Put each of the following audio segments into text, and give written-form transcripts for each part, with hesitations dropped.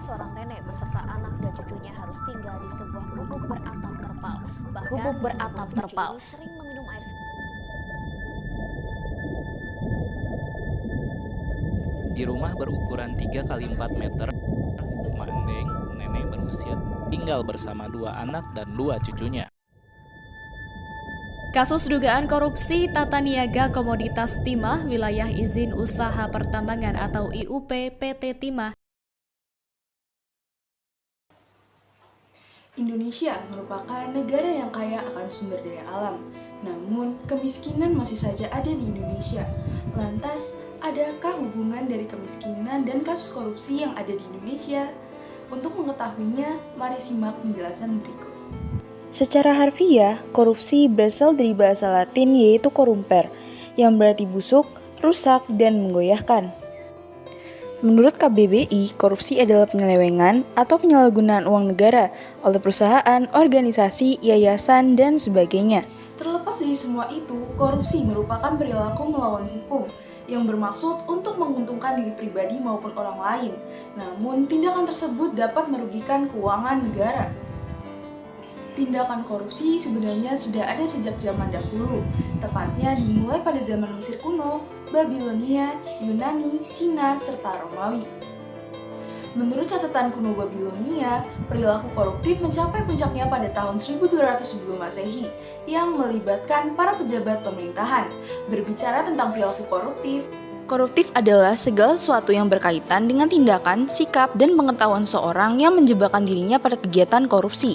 seorang nenek beserta anak dan cucunya harus tinggal di sebuah gubuk beratap terpal. Bahkan gubuk beratap terpal ini sering meminum air. Di rumah berukuran 3 kali 4 meter, Mandeng, nenek berusia tinggal bersama 2 anak dan 2 cucunya. Kasus dugaan korupsi tata niaga komoditas timah wilayah izin usaha pertambangan atau IUP PT Timah. Indonesia merupakan negara yang kaya akan sumber daya alam, namun kemiskinan masih saja ada di Indonesia. Lantas, adakah hubungan dari kemiskinan dan kasus korupsi yang ada di Indonesia? Untuk mengetahuinya, mari simak penjelasan berikut. Secara harfiah, korupsi berasal dari bahasa Latin yaitu corrumper, yang berarti busuk, rusak, dan menggoyahkan. Menurut KBBI, korupsi adalah penyelewengan atau penyalahgunaan uang negara oleh perusahaan, organisasi, yayasan, dan sebagainya. Terlepas dari semua itu, korupsi merupakan perilaku melawan hukum yang bermaksud untuk menguntungkan diri pribadi maupun orang lain. Namun, tindakan tersebut dapat merugikan keuangan negara. Tindakan korupsi sebenarnya sudah ada sejak zaman dahulu, tepatnya dimulai pada zaman Mesir kuno, Babilonia, Yunani, Cina, serta Romawi. Menurut catatan kuno Babilonia, perilaku koruptif mencapai puncaknya pada tahun 1200 sebelum Masehi yang melibatkan para pejabat pemerintahan. Berbicara tentang perilaku Koruptif adalah segala sesuatu yang berkaitan dengan tindakan, sikap, dan pengetahuan seorang yang menjebakan dirinya pada kegiatan korupsi.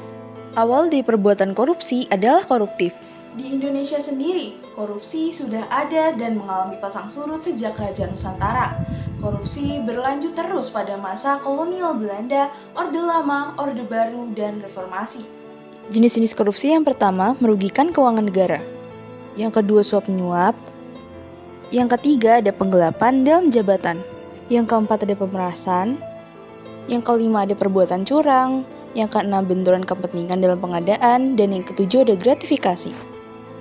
Awal dari perbuatan korupsi adalah koruptif. Di Indonesia sendiri, korupsi sudah ada dan mengalami pasang surut sejak Kerajaan Nusantara. Korupsi berlanjut terus pada masa kolonial Belanda, Orde Lama, Orde Baru, dan Reformasi. Jenis-jenis korupsi yang pertama merugikan keuangan negara. Yang kedua suap menyuap. Yang ketiga ada penggelapan dalam jabatan. Yang keempat ada pemerasan. Yang kelima ada perbuatan curang. Yang keenam benturan kepentingan dalam pengadaan. Dan yang ketujuh ada gratifikasi.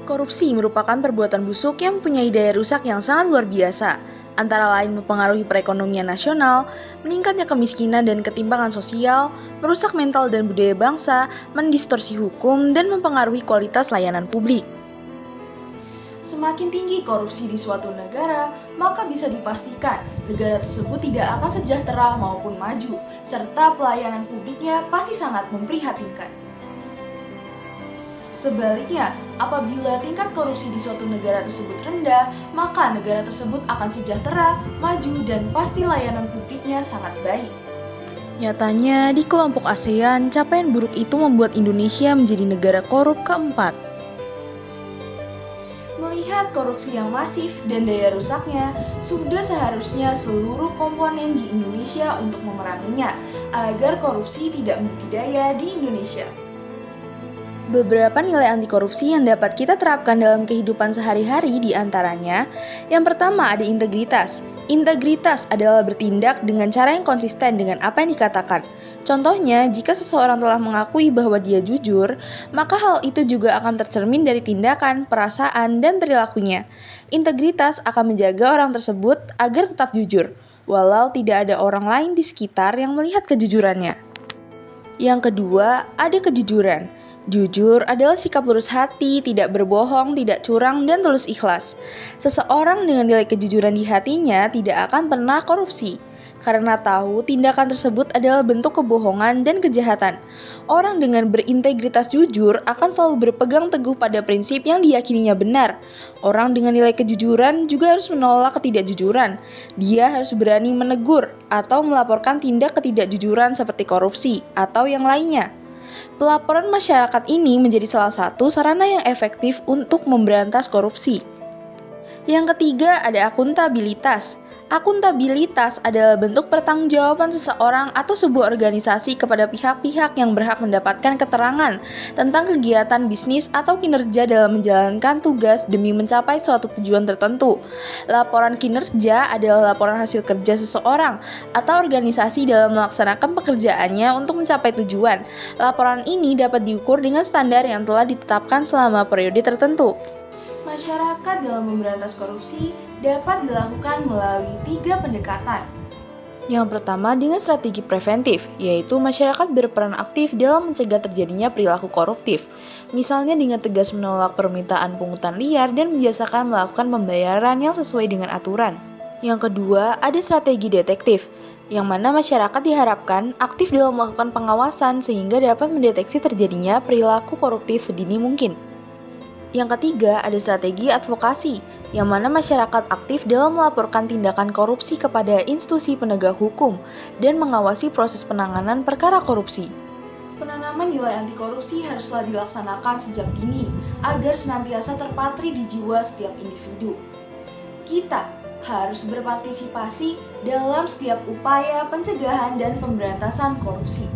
Korupsi merupakan perbuatan busuk yang mempunyai daya rusak yang sangat luar biasa, antara lain mempengaruhi perekonomian nasional, meningkatnya kemiskinan dan ketimpangan sosial, merusak mental dan budaya bangsa, mendistorsi hukum, dan mempengaruhi kualitas layanan publik. Semakin tinggi korupsi di suatu negara, maka bisa dipastikan negara tersebut tidak akan sejahtera maupun maju, serta pelayanan publiknya pasti sangat memprihatinkan. Sebaliknya, apabila tingkat korupsi di suatu negara tersebut rendah, maka negara tersebut akan sejahtera, maju, dan pasti layanan publiknya sangat baik. Nyatanya, di kelompok ASEAN, capaian buruk itu membuat Indonesia menjadi negara korup keempat. Melihat korupsi yang masif dan daya rusaknya, sudah seharusnya seluruh komponen di Indonesia untuk memeranginya, agar korupsi tidak membudidaya di Indonesia. Beberapa nilai anti korupsi yang dapat kita terapkan dalam kehidupan sehari-hari diantaranya, yang pertama ada integritas. Integritas adalah bertindak dengan cara yang konsisten dengan apa yang dikatakan. Contohnya, jika seseorang telah mengakui bahwa dia jujur, maka hal itu juga akan tercermin dari tindakan, perasaan, dan perilakunya. Integritas akan menjaga orang tersebut agar tetap jujur, walau tidak ada orang lain di sekitar yang melihat kejujurannya. Yang kedua, ada kejujuran. Jujur adalah sikap lurus hati, tidak berbohong, tidak curang, dan tulus ikhlas. Seseorang dengan nilai kejujuran di hatinya tidak akan pernah korupsi, karena tahu tindakan tersebut adalah bentuk kebohongan dan kejahatan. Orang dengan berintegritas jujur akan selalu berpegang teguh pada prinsip yang diyakininya benar. Orang dengan nilai kejujuran juga harus menolak ketidakjujuran. Dia harus berani menegur atau melaporkan tindak ketidakjujuran seperti korupsi atau yang lainnya. Pelaporan masyarakat ini menjadi salah satu sarana yang efektif untuk memberantas korupsi. Yang ketiga ada akuntabilitas. Akuntabilitas adalah bentuk pertanggungjawaban seseorang atau sebuah organisasi kepada pihak-pihak yang berhak mendapatkan keterangan tentang kegiatan bisnis atau kinerja dalam menjalankan tugas demi mencapai suatu tujuan tertentu. Laporan kinerja adalah laporan hasil kerja seseorang atau organisasi dalam melaksanakan pekerjaannya untuk mencapai tujuan. Laporan ini dapat diukur dengan standar yang telah ditetapkan selama periode tertentu. Masyarakat dalam memberantas korupsi dapat dilakukan melalui 3 pendekatan. Yang pertama dengan strategi preventif, yaitu masyarakat berperan aktif dalam mencegah terjadinya perilaku koruptif. Misalnya dengan tegas menolak permintaan pungutan liar dan membiasakan melakukan pembayaran yang sesuai dengan aturan. Yang kedua, ada strategi detektif, yang mana masyarakat diharapkan aktif dalam melakukan pengawasan sehingga dapat mendeteksi terjadinya perilaku koruptif sedini mungkin. Yang ketiga, ada strategi advokasi, yang mana masyarakat aktif dalam melaporkan tindakan korupsi kepada institusi penegak hukum dan mengawasi proses penanganan perkara korupsi. Penanaman nilai anti korupsi haruslah dilaksanakan sejak dini agar senantiasa terpatri di jiwa setiap individu. Kita harus berpartisipasi dalam setiap upaya pencegahan dan pemberantasan korupsi.